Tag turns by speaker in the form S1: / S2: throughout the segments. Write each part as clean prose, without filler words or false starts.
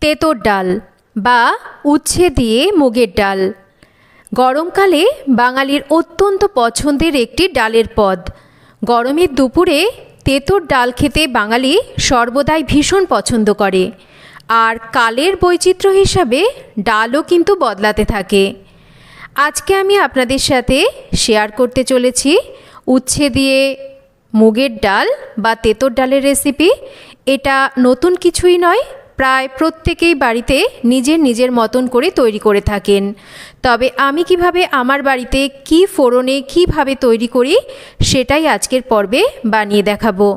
S1: তেঁতোর ডাল বা উচ্ছে দিয়ে মুগের ডাল গরমকালে বাঙালির অত্যন্ত পছন্দের একটি ডালের পদ। গরমের দুপুরে তেঁতোর ডাল খেতে বাঙালি সর্বদাই ভীষণ পছন্দ করে। আর কালের বৈচিত্র্য হিসাবে ডালও কিন্তু বদলাতে থাকে। আজকে আমি আপনাদের সাথে শেয়ার করতে চলেছি উচ্ছে দিয়ে মুগের ডাল বা তেঁতোর ডালের রেসিপি। এটা নতুন কিছুই নয়, প্রায় প্রত্যেকেই বাড়িতে নিজের নিজের মতন করে তৈরি করে থাকেন। তবে আমি কিভাবে আমার বাড়িতে কি ফোড়নে কিভাবে তৈরি করি সেটাই আজকের পর্বে বানিয়ে দেখাবো।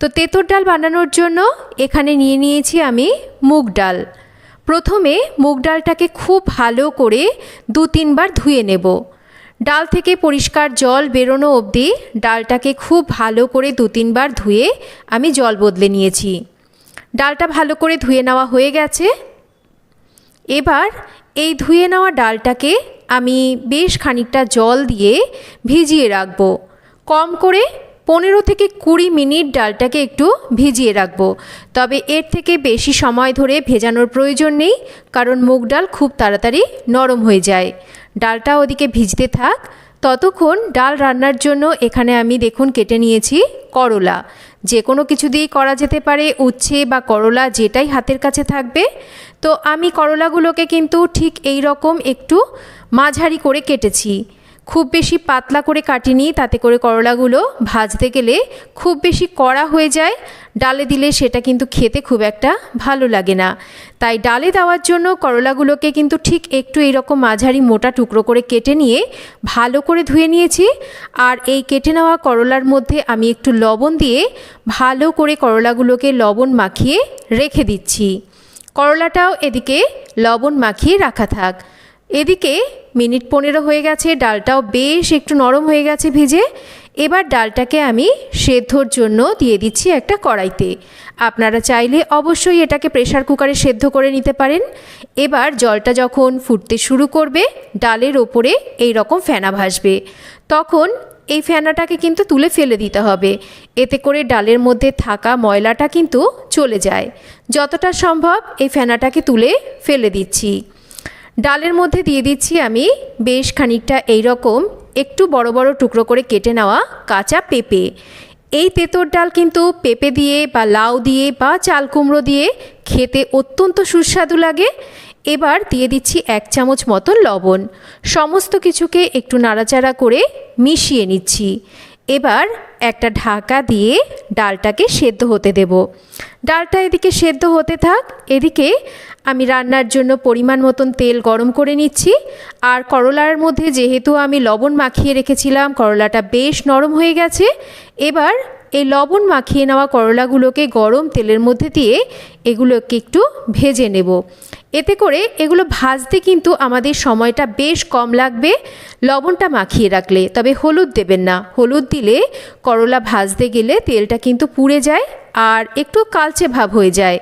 S1: তো তেঁতোর ডাল বানানোর জন্য এখানে নিয়ে নিয়েছি আমি মুগ ডাল। প্রথমে মুগ ডালটাকে খুব ভালো করে 2-3 বার ধুয়ে নেব। ডাল থেকে পরিষ্কার জল বেরোনো অবধি ডালটাকে খুব ভালো করে 2-3 বার ধুয়ে আমি জল বদলে নিয়েছি। ডালটা ভালো করে ধুয়ে নেওয়া হয়ে গেছে। এবার এই ধুয়ে নেওয়া ডালটাকে আমি বেশ খানিকটা জল দিয়ে ভিজিয়ে রাখব। কম করে 15 থেকে 20 মিনিট ডালটাকে একটু ভিজিয়ে রাখব। তবে এর থেকে বেশি সময় ধরে ভেজানোর প্রয়োজন নেই, কারণ মুগ ডাল খুব তাড়াতাড়ি নরম হয়ে যায়। ডালটা ওদিকে ভিজতে থাক। ততক্ষণ ডাল রান্নার জন্য এখানে আমি দেখুন কেটে নিয়েছি করলা। যে কোনো কিছু দিয়েই করা যেতে পারে, উচ্ছে বা করলা যেটাই হাতের কাছে থাকবে। তো আমি করলাগুলোকে কিন্তু ঠিক এই রকম একটু মাঝারি করে কেটেছি, খুব বেশি পাতলা করে কাটিনি, তাতে করে করলাগুলো ভাজতে গেলে খুব বেশি কড়া হয়ে যায়। ডালে দিলে সেটা কিন্তু খেতে খুব একটা ভালো লাগে না। তাই ডালে দেওয়ার জন্য করলাগুলোকে কিন্তু ঠিক একটু এইরকম মাঝারি মোটা টুকরো করে কেটে নিয়ে ভালো করে ধুয়ে নিয়েছি। আর এই কেটে নেওয়া করলার মধ্যে আমি একটু লবণ দিয়ে ভালো করে করলাগুলোকে লবণ মাখিয়ে রেখে দিচ্ছি। করলাটাও এদিকে লবণ মাখিয়ে রাখা থাক। এদিকে মিনিট 15 হয়ে গেছে, ডালটাও বেশ একটু নরম হয়ে গেছে ভিজে। এবার ডালটাকে আমি সেদ্ধর জন্য দিয়ে দিচ্ছি একটা কড়াইতে। আপনারা চাইলে অবশ্যই এটাকে প্রেসার কুকারে সেদ্ধ করে নিতে পারেন। এবার জলটা যখন ফুটতে শুরু করবে, ডালের ওপরে এই রকম ফেনা ভাসবে, তখন এই ফেনাটাকে কিন্তু তুলে ফেলে দিতে হবে। এতে করে ডালের মধ্যে থাকা ময়লাটা কিন্তু চলে যায়। যতটা সম্ভব এই ফেনাটাকে তুলে ফেলে দিচ্ছি। ডালের মধ্যে দিয়ে দিচ্ছি আমি বেশ খানিকটা এই রকম একটু বড় বড় টুকরো করে কেটে নেওয়া কাঁচা পেঁপে। এই তেঁতোর ডাল কিন্তু পেঁপে দিয়ে বা লাউ দিয়ে বা চাল কুমড়ো দিয়ে খেতে অত্যন্ত সুস্বাদু লাগে। এবার দিয়ে দিচ্ছি 1 চামচ মতো লবণ। সমস্ত কিছুকে একটু নাড়াচাড়া করে মিশিয়ে নিচ্ছি। এবার একটা ঢাকা দিয়ে ডালটাকে সেদ্ধ হতে দেব। ডালটা এদিকে সেদ্ধ হতে থাক। এদিকে আমি রান্নার জন্য পরিমাণ মতন তেল গরম করে নিচ্ছি। আর করলার মধ্যে যেহেতু আমি লবণ মাখিয়ে রেখেছিলাম, করলাটা বেশ নরম হয়ে গেছে। এবার এই লবণ মাখিয়ে নেওয়া করলাগুলোকে গরম তেলের মধ্যে দিয়ে এগুলোকে একটু ভেজে নেব। এতে করে এগুলো ভাজতে কিন্তু আমাদের সময়টা বেশ কম লাগবে লবণটা মাখিয়ে রাখলে। তবে হলুদ দেবেন না, হলুদ দিলে করলা ভাজতে গেলে তেলটা কিন্তু পুড়ে যায় আর একটু কালচে ভাব হয়ে যায়।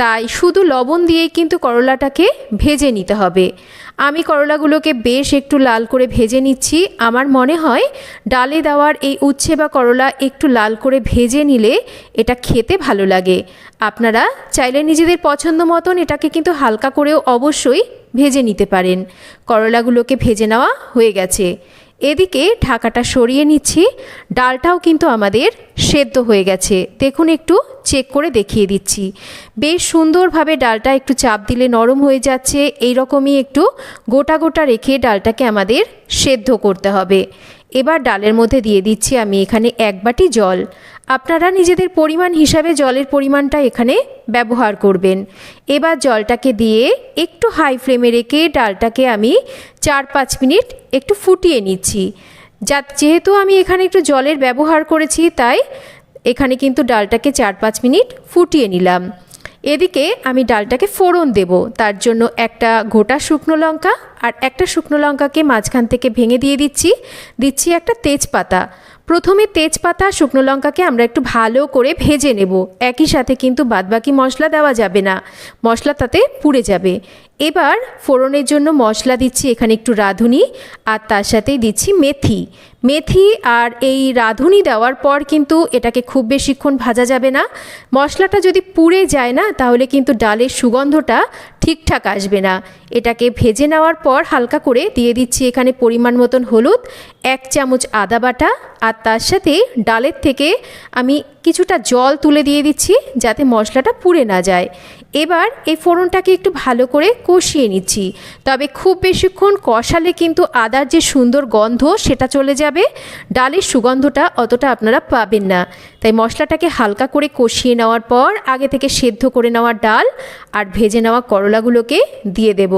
S1: তাই শুধু লবণ দিয়েই কিন্তু করলাটাকে ভেজে নিতে হবে। আমি করলাগুলোকে বেশ একটু লাল করে ভেজে নিচ্ছি। আমার মনে হয় ডালে দেওয়ার এই উচ্ছে বা করলা একটু লাল করে ভেজে নিলে এটা খেতে ভালো লাগে। আপনারা চাইলে নিজেদের পছন্দ মতন এটাকে কিন্তু হালকা করেও অবশ্যই ভেজে নিতে পারেন। করলাগুলোকে ভেজে নেওয়া হয়ে গেছে। এদিকে ঢাকাটা সরিয়ে নিচ্ছি। ডালটাও কিন্তু আমাদের সেদ্ধ হয়ে গেছে। দেখুন, একটু চেক করে দেখিয়ে দিচ্ছি। বেশ সুন্দরভাবে ডালটা একটু চাপ দিলে নরম হয়ে যাচ্ছে। এই রকমই একটু গোটা গোটা রেখে ডালটাকে আমাদের সেদ্ধ করতে হবে। এবার ডালের মধ্যে দিয়ে দিচ্ছি আমি এখানে 1 বাটি জল। আপনারা নিজেদের পরিমাণ হিসাবে জলের পরিমাণটা এখানে ব্যবহার করবেন। এবার জলটাকে দিয়ে একটু হাই ফ্লেমে রেখে ডালটাকে আমি 4-5 মিনিট একটু ফুটিয়ে নিচ্ছি। যেহেতু আমি এখানে একটু জলের ব্যবহার করেছি, তাই এখানে কিন্তু ডালটাকে 4-5 মিনিট ফুটিয়ে নিলাম। এদিকে আমি ডালটাকে ফোড়ন দেব। তার জন্য একটা গোটা শুকনো লঙ্কা আর একটা শুকনো লঙ্কাকে মাঝখান থেকে ভেঙে দিয়ে দিচ্ছি একটা তেজপাতা। প্রথমে তেজপাতা শুকনো লঙ্কাকে আমরা একটু ভালো করে ভেজে নেব। একই সাথে কিন্তু বাদবাকি মশলা দেওয়া যাবে না, মশলা তাতে পুড়ে যাবে। এবার ফোড়নের জন্য মশলা দিচ্ছি এখানে একটু রাঁধুনি, আর তার সাথেই দিচ্ছি মেথি। আর এই রাঁধুনি দেওয়ার পর কিন্তু এটাকে খুব বেশিক্ষণ ভাজা যাবে না। মশলাটা যদি পুড়ে যায় না, তাহলে কিন্তু ডালের সুগন্ধটা ঠিকঠাক আসবে না। এটাকে ভেজে নেওয়ার পর হালকা করে দিয়ে দিচ্ছি এখানে পরিমাণ মতন হলুদ, 1 চামচ আদা বাটা, আর তার সাথে ডালের থেকে আমি কিছুটা জল তুলে দিয়ে দিচ্ছি যাতে মশলাটা পুড়ে না যায়। এবার এই ফোড়নটাকে একটু ভালো করে কষিয়ে নিচ্ছি, তবে খুব বেশিক্ষণ কষালে কিন্তু আদার যে সুন্দর গন্ধ সেটা চলে যাবে, ডালের সুগন্ধটা অতটা আপনারা পাবেন না। তাই মশলাটাকে হালকা করে কষিয়ে নেওয়ার পর আগে থেকে সেদ্ধ করে নেওয়া ডাল আর ভেজে নেওয়া করলাগুলোকে দিয়ে দেব।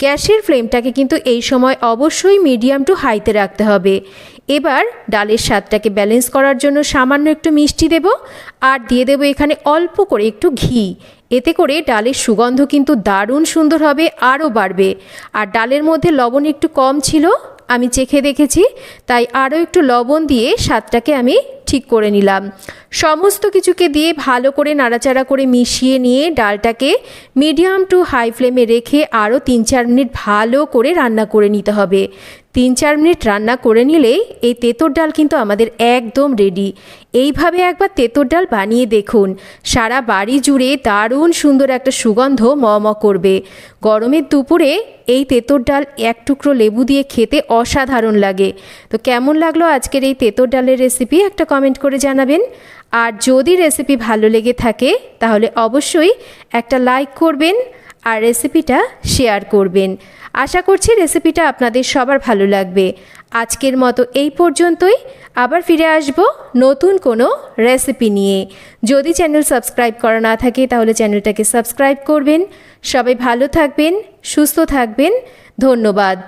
S1: গ্যাসের ফ্লেমটাকে কিন্তু এই সময় অবশ্যই মিডিয়াম টু হাইতে রাখতে হবে। এবার ডালের স্বাদটাকে ব্যালেন্স করার জন্য সামান্য একটু মিষ্টি দেব, আর দিয়ে দেব এখানে অল্প করে একটু ঘি। এতে করে ডালের সুগন্ধ কিন্তু দারুণ সুন্দর হবে, আরও বাড়বে। আর ডালের মধ্যে লবণ একটু কম ছিল, আমি চেখে দেখেছি, তাই আরও একটু লবণ দিয়ে স্বাদটাকে আমি ঠিক করে নিলাম। সমস্ত কিছুকে দিয়ে ভালো করে নাড়াচাড়া করে মিশিয়ে নিয়ে ডালটাকে মিডিয়াম টু হাই ফ্লেমে রেখে আরও 3-4 মিনিট ভালো করে রান্না করে নিতে হবে। 3-4 মিনিট রান্না করে নিলেই এই তেঁতুর ডাল কিন্তু আমাদের একদম রেডি। এইভাবে একবার তেঁতুর ডাল বানিয়ে দেখুন, সারা বাড়ি জুড়ে দারুণ সুন্দর একটা সুগন্ধ ম করবে। গরমের দুপুরে এই তেঁতুর ডাল 1 টুকরো লেবু দিয়ে খেতে অসাধারণ লাগে। তো কেমন লাগলো আজকের এই তেঁতুর ডালের রেসিপি একটা কমেন্ট করে জানাবেন। আর যদি রেসিপি ভালো লেগে থাকে তাহলে অবশ্যই একটা লাইক করবেন আর রেসিপিটা শেয়ার করবেন। আশা করছি রেসিপিটা আপনাদের সবার ভালো লাগবে। আজকের মতো এই পর্যন্তই, আবার ফিরে আসব নতুন কোনো রেসিপি নিয়ে। যদি চ্যানেল সাবস্ক্রাইব করা না থাকে তাহলে চ্যানেলটাকে সাবস্ক্রাইব করবেন। সবাই ভালো থাকবেন, সুস্থ থাকবেন। ধন্যবাদ।